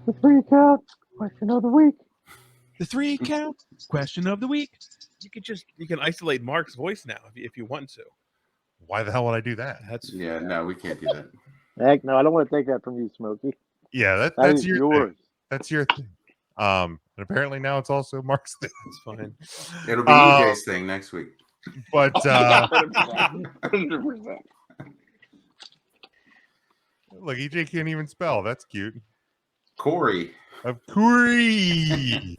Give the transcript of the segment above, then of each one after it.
The 3 count question of the week. The 3 count question of the week. You can isolate Mark's voice now if you want to. Why the hell would I do that? No, we can't do that. Heck no, I don't want to take that from you, Smokey. Yeah, That that's is your yours. thing. That's your thing. And apparently now it's also Mark's thing. It's fine. It'll be EJ's thing next week. But 100%. look, EJ can't even spell. That's cute. Corey. Of Corey.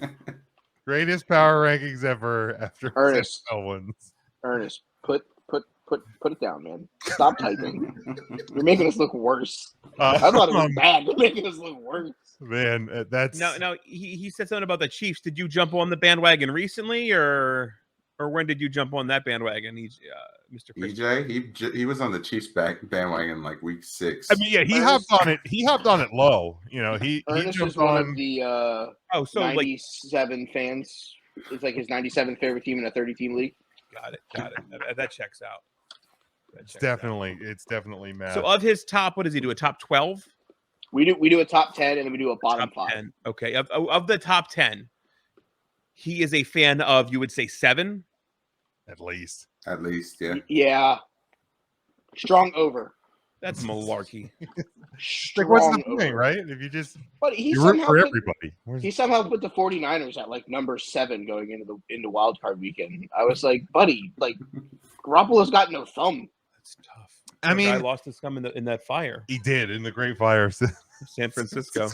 Greatest power rankings ever after Ernest. ones. Ernest, put it down, man. Stop typing. You're making us look worse. I thought it was bad. You're making us look worse. Man, that's no. He said something about the Chiefs. Did you jump on the bandwagon recently, or when did you jump on that bandwagon, Mr. EJ? He was on the Chiefs bandwagon like week 6. I mean, yeah, he hopped on it. He hopped on it low. You know, he Ernest jumped is one on of the 97 fans. It's like his 97th favorite team in a 30-team league. Got it. That checks out. It's definitely mad. So of his top, what does he do? A top 12? We do a top 10 and then we do a bottom 5. 10. Okay. Of the top 10, he is a fan of, you would say, 7? At least, yeah. Yeah. Strong over. That's malarkey. Like, what's the point, right? If you just you root for everybody. He somehow put the 49ers at like number 7 going into wild card weekend. I was like, buddy, like Garoppolo's got no thumb. That's tough. I mean, I lost his thumb in that fire. He did in the Great Fire, San Francisco.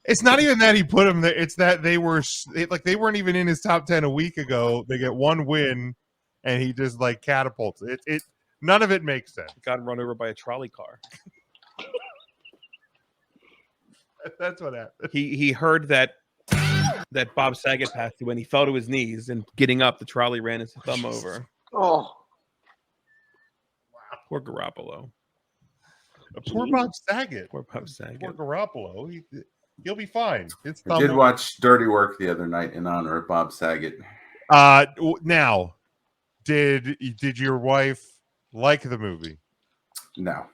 It's not even that he put them there. It's that they weren't even in his top 10 a week ago. They get one win, and he just like catapults it. None of it makes sense. Got run over by a trolley car. That's what happened. He heard that Bob Saget passed away, and he fell to his knees, and getting up, the trolley ran his thumb over. Oh, wow! Poor Garoppolo. Poor Bob Saget. Poor Bob Saget. Poor Garoppolo. He'll be fine. I did watch Dirty Work the other night in honor of Bob Saget. Now, did your wife like the movie? No.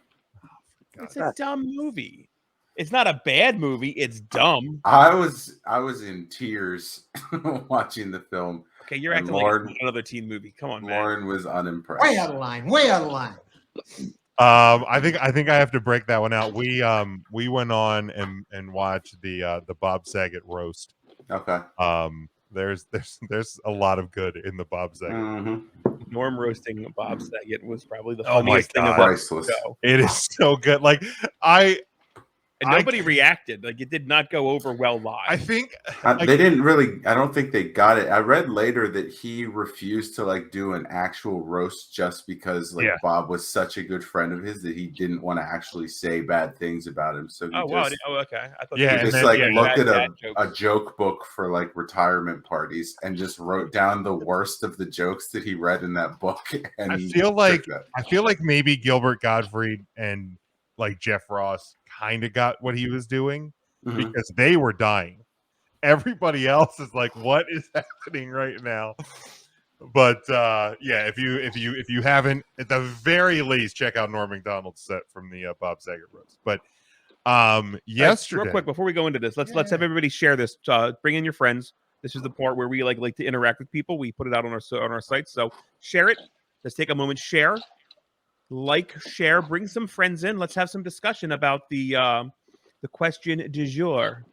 It's a dumb movie. It's not a bad movie. It's dumb. I was in tears watching the film. Okay, you're acting like another teen movie. Come on, man. Lauren was unimpressed. Way out of line. Way out of line. I think I have to break that one out. We went on and watched the Bob Saget roast. Okay. There's a lot of good in the Bob Saget. Mm-hmm. Norm roasting Bob Saget was probably the funniest thing about the show. It is so good. Like and nobody reacted. Like, it did not go over well live. I think they didn't really. I don't think they got it. I read later that he refused to like do an actual roast just because Bob was such a good friend of his that he didn't want to actually say bad things about him. So he okay. I thought he just looked at a joke book for like retirement parties and just wrote down the worst of the jokes that he read in that book. And I feel like maybe Gilbert Gottfried and like Jeff Ross kind of got what he was doing because they were dying. Everybody else is like, what is happening right now? But if you haven't, at the very least, check out Norm Macdonald's set from the Bob Saget roast. But yesterday, real quick before we go into this, let's have everybody share this. Bring in your friends. This is the part where we like to interact with people. We put it out on our site, so share it. Let's take a moment, share. Share, bring some friends in. Let's have some discussion about the question du jour.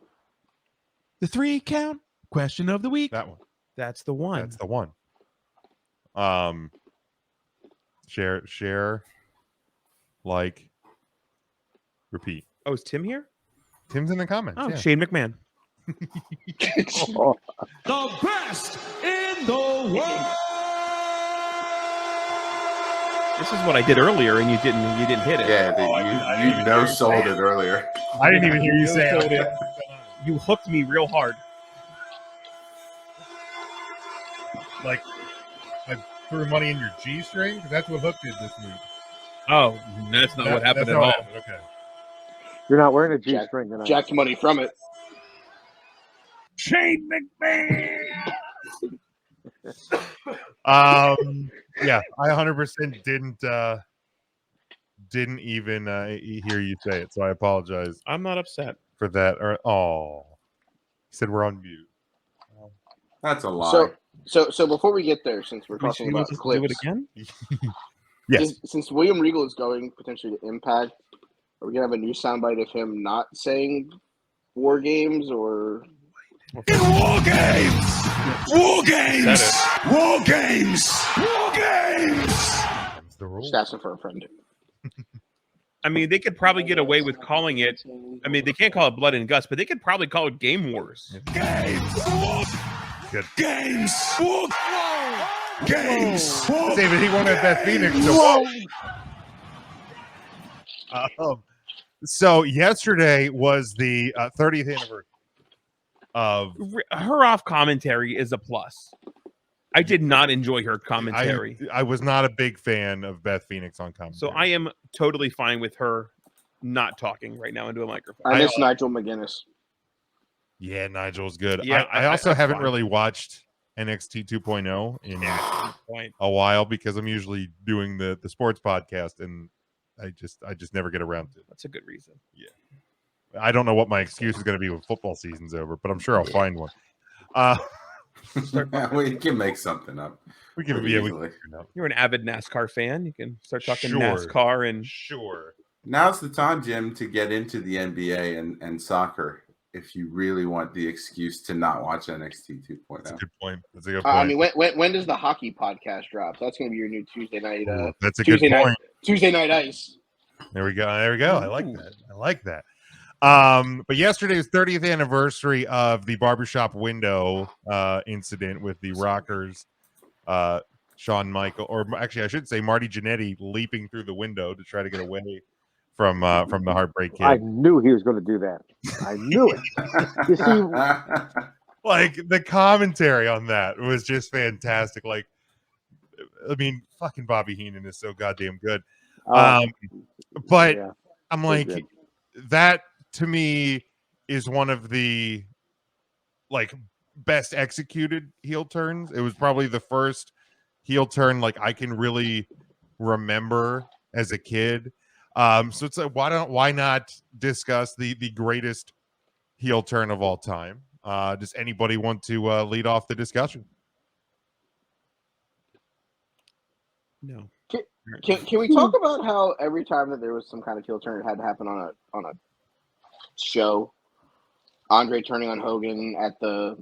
The 3-count question of the week. That one. That's the one. That's the one. Share, like, repeat. Oh, is Tim here? Tim's in the comments. Oh, yeah. Shane McMahon. The best in the world. This is what I did earlier, and you didn't hit it. Yeah, you sold it earlier. I didn't even hear you say it. You hooked me real hard. Like threw money in your G string? Because that's what Hook did this week. Oh, that's not what happened at all. Okay. You're not wearing a G string tonight. Jacked money from it. Shane McMahon. Yeah, I 100% didn't even hear you say it, so I apologize. I'm not upset. for that. Or he said we're on mute. That's a lie. So before we get there, since we're talking about do it clips, again. Yes. Since William Regal is going potentially to Impact, are we gonna have a new soundbite of him not saying War Games or War Games! War Games! War Games! War Games! That's the rule. just asking for a friend? I mean, they could probably get away with calling it. I mean, they can't call it Blood and Guts, but they could probably call it Game Wars. Games! War Good. Games! War Games! War David, he wanted Beth Phoenix. So yesterday was the 30th anniversary of. Her off commentary is a plus. I did not enjoy her commentary. I was not a big fan of Beth Phoenix on commentary. So I am totally fine with her not talking right now into a microphone. I miss Nigel McGuinness. Yeah, Nigel's good. Yeah, I also haven't fine. really watched NXT 2.0 in a while because I'm usually doing the sports podcast and I just never get around to it. That's a good reason. Yeah. I don't know what my excuse is going to be when football season's over, but I'm sure I'll find one. We can make something up. We can pretty easily. You're an avid NASCAR fan. You can start talking Sure. NASCAR and Sure. Now's the time, Jim, to get into the NBA and soccer if you really want the excuse to not watch NXT 2.0. That's a good point. That's a good point. I mean, when does the hockey podcast drop? That's going to be your new Tuesday night. That's a Tuesday good point. Tuesday Night Ice. There we go. I like that. But yesterday's 30th anniversary of the barbershop window incident with the Rockers, Shawn Michael, or actually I should say Marty Jannetty leaping through the window to try to get away from the Heartbreak Kid. I knew he was going to do that. I knew it. You see, Like the commentary on that was just fantastic. Like, I mean, fucking Bobby Heenan is so goddamn good. But yeah, I'm like, good. that to me is one of the like best executed heel turns. It was probably the first heel turn like I can really remember as a kid. So it's like, why not discuss the greatest heel turn of all time? Does anybody want to lead off the discussion? no. Can we talk about how every time that there was some kind of heel turn, it had to happen on a show? Andre turning on Hogan at the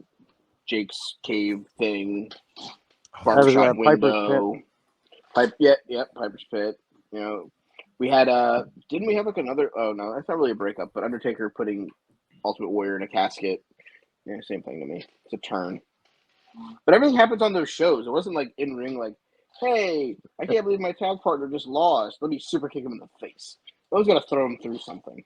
Jake's Cave thing, barbershop window, Piper's Pit. You know, we had didn't we have like another? Oh no, that's not really a breakup, but Undertaker putting Ultimate Warrior in a casket. Yeah, same thing to me. It's a turn, but everything happens on those shows. It wasn't like in ring, like, hey, I can't believe my tag partner just lost. Let me super kick him in the face. I was gonna throw him through something.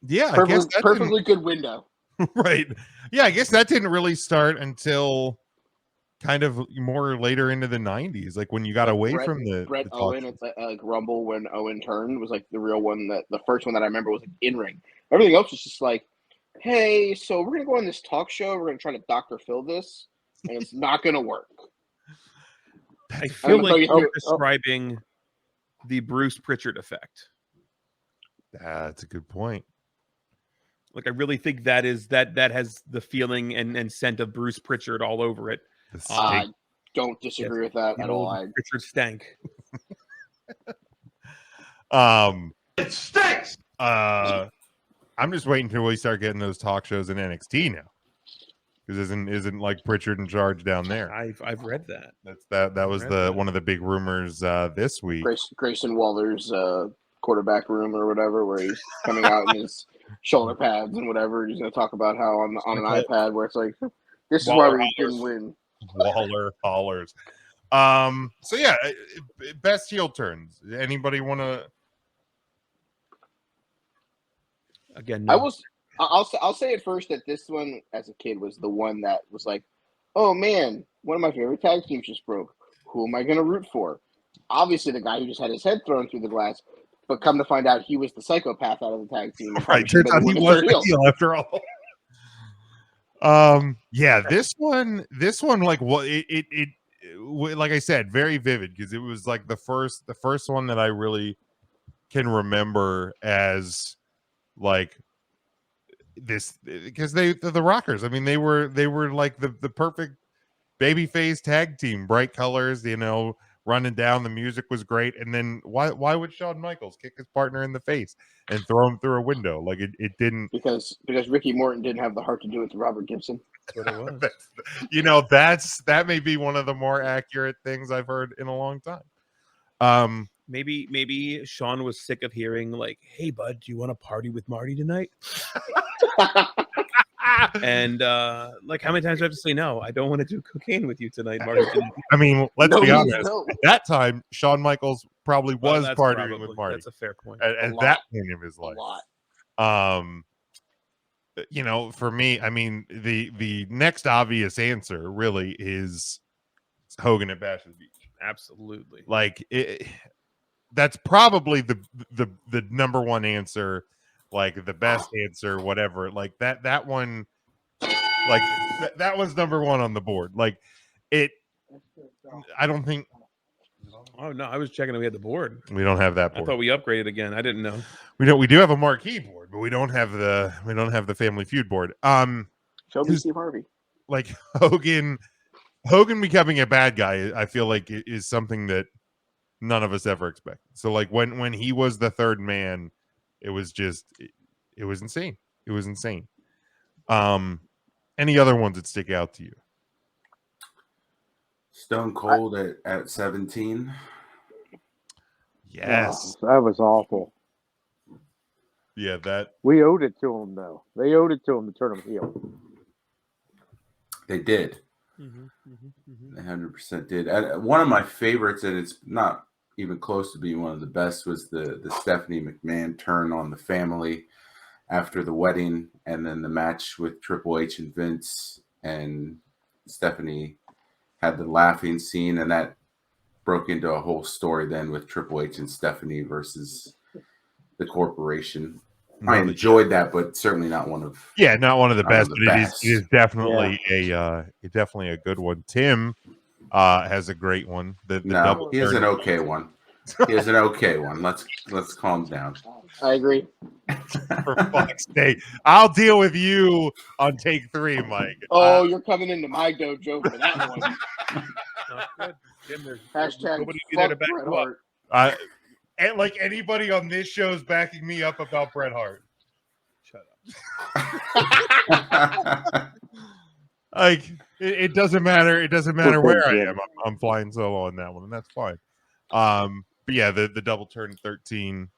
Yeah, I guess that perfectly good window. right. Yeah, I guess that didn't really start until kind of more later into the 90s, like when you got away from the Bret the Owen. It's like Rumble when Owen turned was like the real one. That the first one that I remember was like in ring. Everything else was just like, hey, so we're gonna go on this talk show. We're gonna try to Dr. Phil this, and it's not gonna work. I feel like you're describing the Bruce Pritchard effect. That's a good point. Like I really think that has the feeling and scent of Bruce Pritchard all over it. I don't disagree with that at all. Pritchard stank. It stinks! I'm just waiting until we start getting those talk shows in NXT now. Because isn't like Pritchard in charge down there? I've read that. That was one of the big rumors this week. Grayson Waller's quarterback room or whatever, where he's coming out in his shoulder pads and whatever. He's going to talk about how on an iPad where it's like, this is why we didn't win. Waller hollers. So yeah, best heel turns. Anybody want to? Again, no. I'll say it first that this one as a kid was the one that was like, oh man, one of my favorite tag teams just broke. Who am I going to root for? Obviously, the guy who just had his head thrown through the glass. But come to find out, he was the psychopath out of the tag team. Right, turns out he was the heel after all. Yeah, this one, like what it like I said, very vivid because it was like the first one that I really can remember as like this because the Rockers. I mean, they were like the perfect babyface tag team, bright colors, running down. The music was great, and then why would Shawn Michaels kick his partner in the face and throw him through a window? Like it didn't because Ricky Morton didn't have the heart to do it to Robert Gibson. That's what it was. that may be one of the more accurate things I've heard in a long time. Maybe Sean was sick of hearing like, "Hey, bud, do you want to party with Marty tonight?" And like, how many times do I have to say no? I don't want to do cocaine with you tonight, Marty. I mean, let's be honest. No. At that time, Shawn Michaels probably was that's partying probably- with Marty That's a fair point. at lot. that point of his A life. lot. For me, I mean, the next obvious answer really is Hogan at Bash at the Beach. Absolutely. Like that's probably the number one answer, like the best answer, whatever. Like that one, like that was number one on the board. Like it. I don't think. Oh no, I was checking if we had the board. We don't have that I board. thought we upgraded again. I didn't know. We do have a marquee board, but we don't have the Family Feud board. Show me Steve Harvey. Like Hogan becoming a bad guy, I feel like it is something that none of us ever expected. So like when he was the third man, it was just it was insane. It was insane. Any other ones that stick out to you? Stone Cold at 17. Yes. Oh, that was awful. Yeah, that We owed it to him, though. They owed it to him to turn him heel. They did. They 100% did. And one of my favorites, and it's not even close to being one of the best, was the Stephanie McMahon turn on the family after the wedding, and then the match with Triple H and Vince, and Stephanie had the laughing scene, and that broke into a whole story then with Triple H and Stephanie versus the corporation. I enjoyed that, but certainly not one of not one of the not best, one of but the it best. is definitely definitely a good one. Tim has a great one. The No, double he has turn. an okay one. He has an okay one. Let's calm down. I agree. For fuck's sake. I'll deal with you on take 3, Mike. Oh, you're coming into my dojo for that one. Hashtag Nobody be there to fuck back Bret you up. Hart. And like anybody on this show is backing me up about Bret Hart. Shut Like it doesn't matter. It doesn't matter where I Jim. am. I'm flying solo on that one, and that's fine. But yeah, the double turn 13.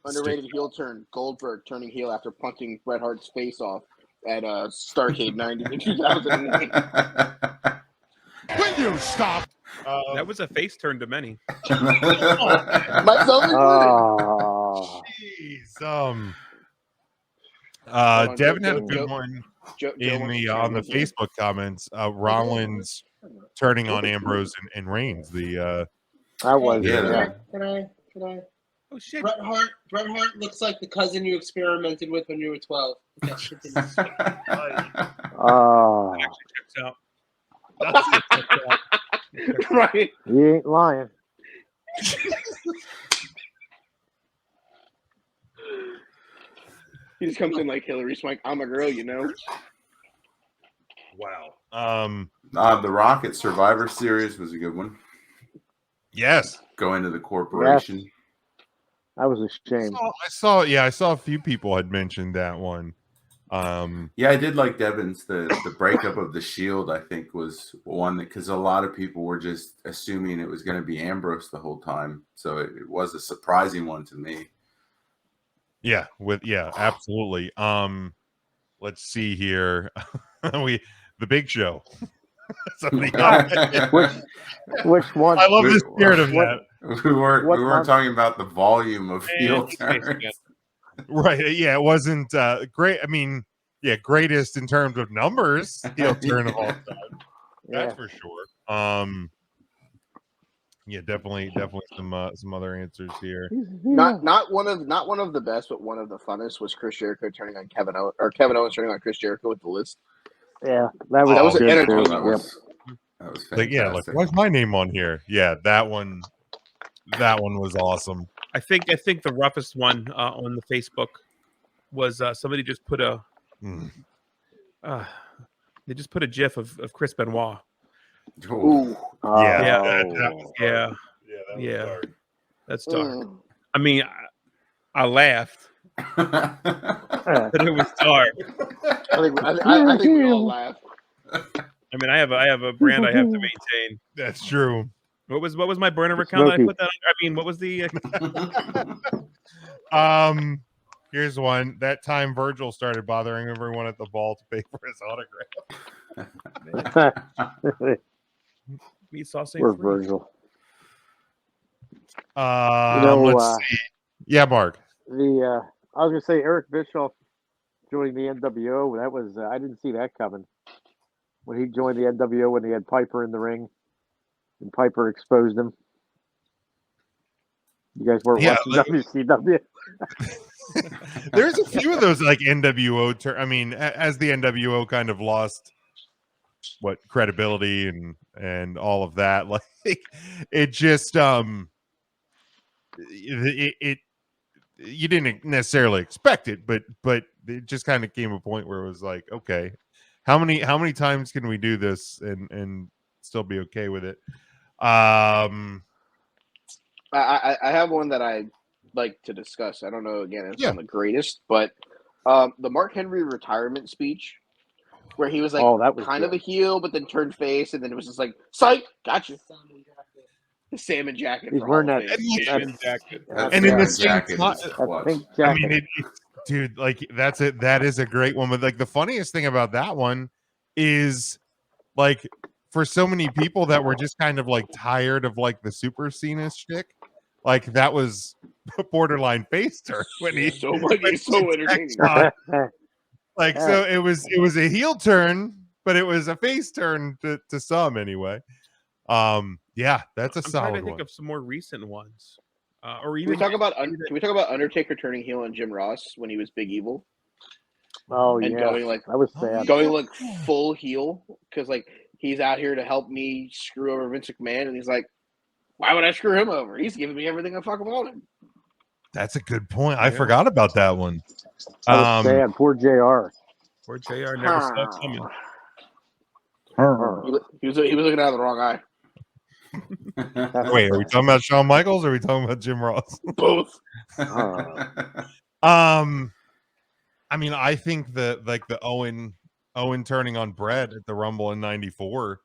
Underrated heel turn. Goldberg turning heel after punching Bret Hart's face off at Starrcade 90 in 2009. Will you stop? That was a face turn to many. Myself included. Oh, Jeez. on, Devin had a Joe- good Joe- one Joe in wants the to on the chime in. Facebook comments. Rollins turning on Ambrose and Reigns. The that was Yeah. Can I? Oh shit! Bret Hart looks like the cousin you experimented with when you were 12. Okay, continue. oh, Checks out. Right. he ain't lying. He just comes in like Hillary Swank. I'm a girl, you know. wow. The Rocket Survivor Series was a good one. Yes. Go into the corporation. That was a shame. I saw a few people had mentioned that one. Yeah, I did like Devin's. The breakup of the Shield, I think, was one that, because a lot of people were just assuming it was going to be Ambrose the whole time. So it was a surprising one to me. Yeah, absolutely. Let's see here. The Big Show. Somebody Which one? I love the spirit of what- that. We weren't month? talking about the volume of heel turns. Right. Yeah, it wasn't great. I mean, yeah, greatest in terms of numbers heel turn of all time. That's Yeah. for sure. Yeah, definitely some other answers here. Not one of the best, but one of the funnest was Chris Jericho turning on Kevin Owens, or Kevin Owens turning on Chris Jericho with the list. Yeah, that was, That was good entertaining. too. That Yep. was fantastic. Like, yeah, like why's my name on here? Yeah, that one was awesome. I think the roughest one on the Facebook was somebody just put a Mm. They just put a GIF of Chris Benoit. Ooh. Yeah. Oh. Yeah, That Yeah. dark. that's dark. Mm. I mean, I laughed, but it was dark. I think we all laughed. I mean, I have a brand I have to maintain. That's true. What was my burner account that I Smokey. put that on? I mean, what was the Here's one. That time Virgil started bothering everyone at the ball to pay for his autograph. meat sauce ain't We're free? Virgil. Let's see. Yeah, Mark. I was gonna say Eric Bischoff joining the NWO. That was I didn't see that coming. When he joined the NWO, when he had Piper in the ring, and Piper exposed him. You guys weren't watching WCW. There's a few of those like NWO. I mean, as the NWO kind of lost credibility and all of that, like it just it you didn't necessarily expect it, but it just kind of came a point where it was like, okay, how many times can we do this and still be okay with it? I have one that I like to discuss. I don't know. Again, it's not the greatest, but the Mark Henry retirement speech, where he was like that was kind good. of a heel, but then turned face, and then it was just like, "Psych, gotcha." The salmon jacket. He's for wearing Hall that. of Fame. Salmon jacket. And in the same jacket time, is That clutch. pink I jacket. mean, dude, like that's it. That is a great one. But like the funniest thing about that one is like for so many people that were just kind of like tired of like the super Cena shtick, like that was a borderline face turn when he so entertaining. like so it was a heel turn, but it was a face turn to some anyway. Yeah, that's a I'm solid trying to think one. of some more recent ones, or Can we even talk about Undertaker turning heel on Jim Ross when he was Big Evil Oh and yeah, going like that was sad. going like full heel because like he's out here to help me screw over Vince McMahon, and he's like, why would I screw him over? He's giving me everything I fucking wanted. That's a good point. I forgot about that one. That was sad. Poor JR. Poor JR never saw it coming. He was looking out of the wrong eye. Wait, are we talking about Shawn Michaels or are we talking about Jim Ross? Both. I mean, I think the Owen turning on Brett at the Rumble in '94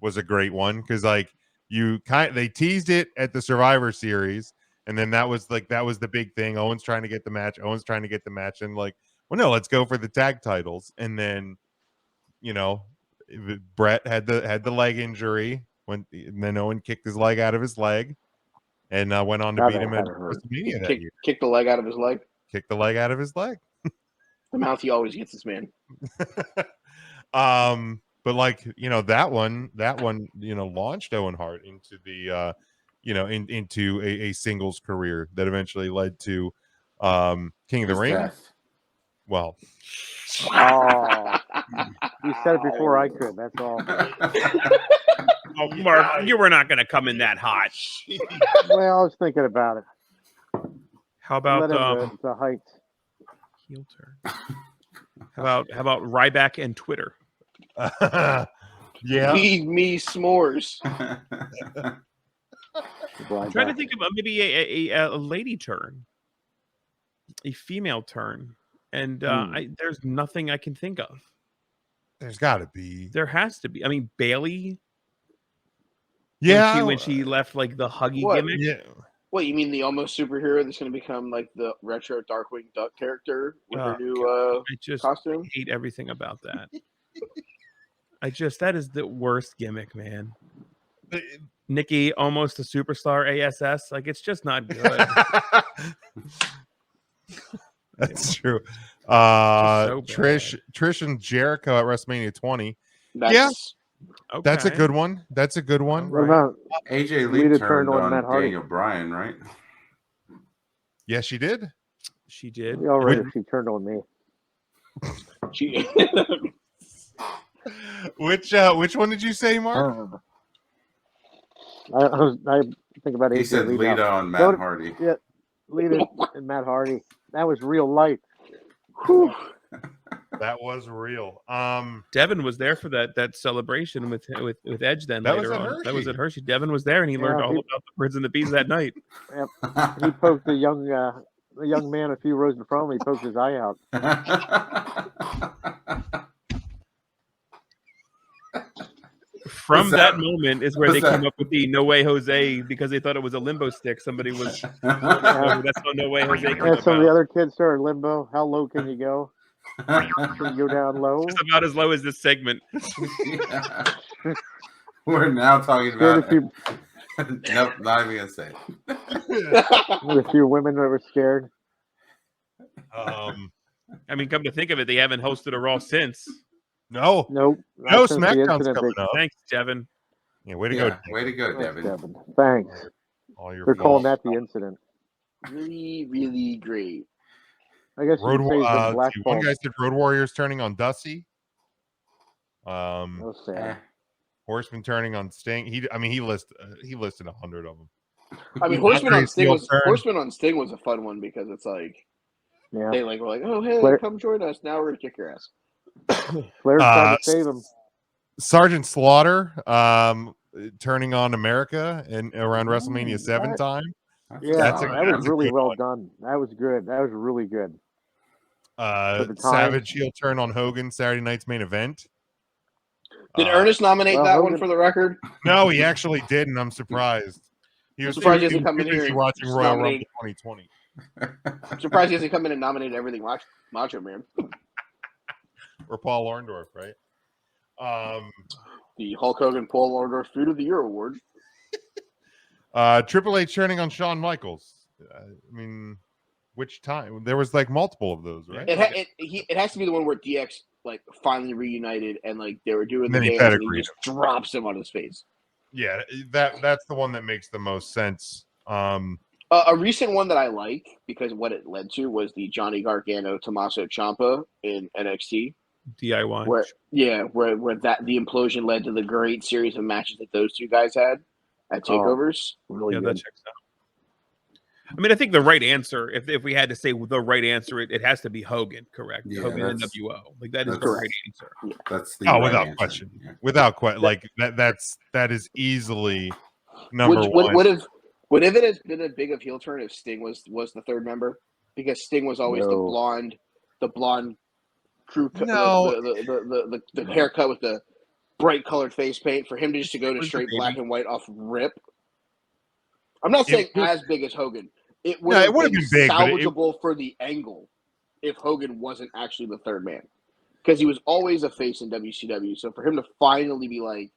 was a great one because like they teased it at the Survivor Series, and then that was the big thing. Owen's trying to get the match, and like, well, no, let's go for the tag titles, and then Brett had the leg injury and then Owen kicked his leg out of his leg and went on to beat him at WrestleMania that year. Kicked the leg out of his leg. Kicked the leg out of his leg. The mouth he always gets, this man. But like that one launched Owen Hart into the into a singles career that eventually led to King of the Ring. Death. Well, you said it before I could. That's all. Oh, Mark, you were not going to come in that hot. Well, I was thinking about it. How about the heights? Heel turn. How about Ryback and Twitter? Yeah. Feed me s'mores. I'm trying to think of maybe a lady turn, a female turn, and there's nothing I can think of. There's got to be. There has to be. I mean, Bailey. Yeah, when she left like the huggy gimmick. Yeah. What, you mean the almost superhero that's going to become like the retro Darkwing Duck character with her new costume? I hate everything about that. That is the worst gimmick, man. Nikki, almost a superstar ASS. Like, it's just not good. That's true. So Trish and Jericho at WrestleMania 20. Okay. That's a good one. That's a good one. What about AJ Lee Lita turned on Matt Hardy? Daniel Bryan, right? Yeah, she did. She did. We already she turned on me. Which one did you say, Mark? I think about AJ. He said Lita on Matt Hardy. Yeah, Lita and Matt Hardy. That was real life. That was real. Devin was there for that celebration with Edge. Then That was later at on, that Hershey. was at Hershey. Devin was there, and he learned all about the birds and the bees that night. Yep. He poked the young man a few rows in front of him. He poked his eye out. From that moment is where they came up with the "No Way Jose" because they thought it was a limbo stick. Somebody was. That's how "No Way Jose" came And some of about. the other kids started limbo. How low can you go? Can you go down low? Just about as low as this segment. We're now talking about. Nope, not even gonna say it. With a few women that were scared. I mean, come to think of it, they haven't hosted a Raw since. Nope. No, Not since the SmackDown's incident. coming up. Thanks, Devin. Yeah, way to Yeah, go. way to go, Thanks, Devin. Devin. Thanks. All your They're calling fault. that the incident. Really, really great. I guess Road you could say he's been one blackballed. guy said Road Warriors turning on Dusty. Oh, sad. Horseman turning on Sting. He listed 100 of them. I mean, Horseman on Sting was Turn. a fun one because it's like Yeah. they were like, oh hey, Flair- come join us. Now we're gonna kick your ass. Flair tried to save him. Sergeant Slaughter turning on America and around WrestleMania 7 time. Yeah, That that was really good well one. done. That was good. That was really good. the time. Savage heel turn on Hogan Saturday night's main event. Did Ernest nominate that Hogan, one for the record? No, he actually did, and I'm surprised. He was surprised he too hasn't come in busy here and watching just Royal nominated- Rumble 2020. I'm surprised he hasn't come in and nominated everything Macho Man. Or Paul Orndorff, right? The Hulk Hogan Paul Orndorff Food of the Year award. Triple H turning on Shawn Michaels. I mean, which time? There was like multiple of those, right? It has to be the one where DX like finally reunited and like they were doing the And then he dance and he pedigreed just drops him on his face. Yeah, that's the one that makes the most sense. A recent one that I like because what it led to was the Johnny Gargano Tommaso Ciampa in NXT. DIY. Where that the implosion led to the great series of matches that those two guys had at takeovers. Really Yeah, good. that checks out. I mean, I think the right answer, if we had to say the right answer, it has to be Hogan, correct? Yeah, Hogan NWO. Like that is the that's- right answer. That's the without answer. question. Yeah. Without question. Like that is easily number one. Would it have been a big of heel turn if Sting was the third member? Because Sting was always the blonde crew cut, the haircut with the bright colored face paint. For him to just go to straight black and white off rip. I'm not saying as big as Hogan. It would have been big, salvageable for the angle if Hogan wasn't actually the third man. Because he was always a face in WCW. So for him to finally be like,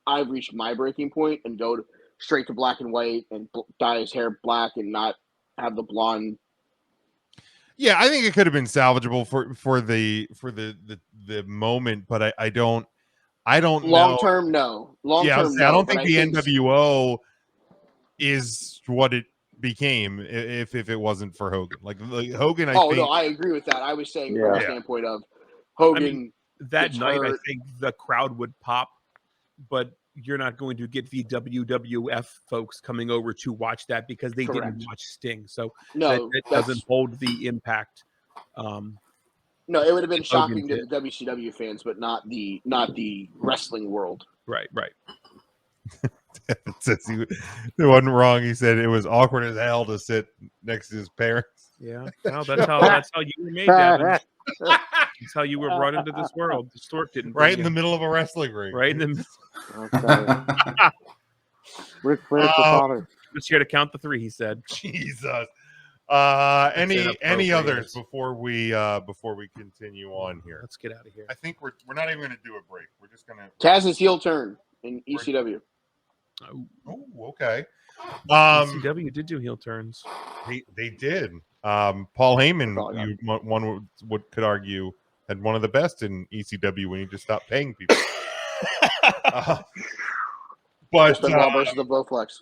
I've reached my breaking point and go straight to black and white and dye his hair black and not have the blonde. Yeah, I think it could have been salvageable for the moment, but I don't Long term, no. Long term, no. I don't think the NWO is what it became if it wasn't for Hogan. Like Hogan, I agree with that. I was saying from the standpoint of Hogan. I mean, that night, I think the crowd would pop, but you're not going to get the WWF folks coming over to watch that because they didn't watch Sting. So that doesn't hold the impact. No, it would have been shocking to the WCW fans, but not the wrestling world. Right. It says it wasn't wrong. He said it was awkward as hell to sit next to his parents. Yeah, well, that's how you were made, Devin. That's how you were brought into this world. The stork didn't right in the middle of a wrestling ring. Right in the Ric Flair's the father. Just here to count the three, he said. Jesus. Any others before we continue on here? Let's get out of here. I think we're not even gonna do a break. We're just gonna Taz's heel turn in ECW. Oh, okay. ECW did do heel turns. They did. Paul Heyman, one could argue, had one of the best in ECW when he just stopped paying people. But Benoit versus the Bowflex.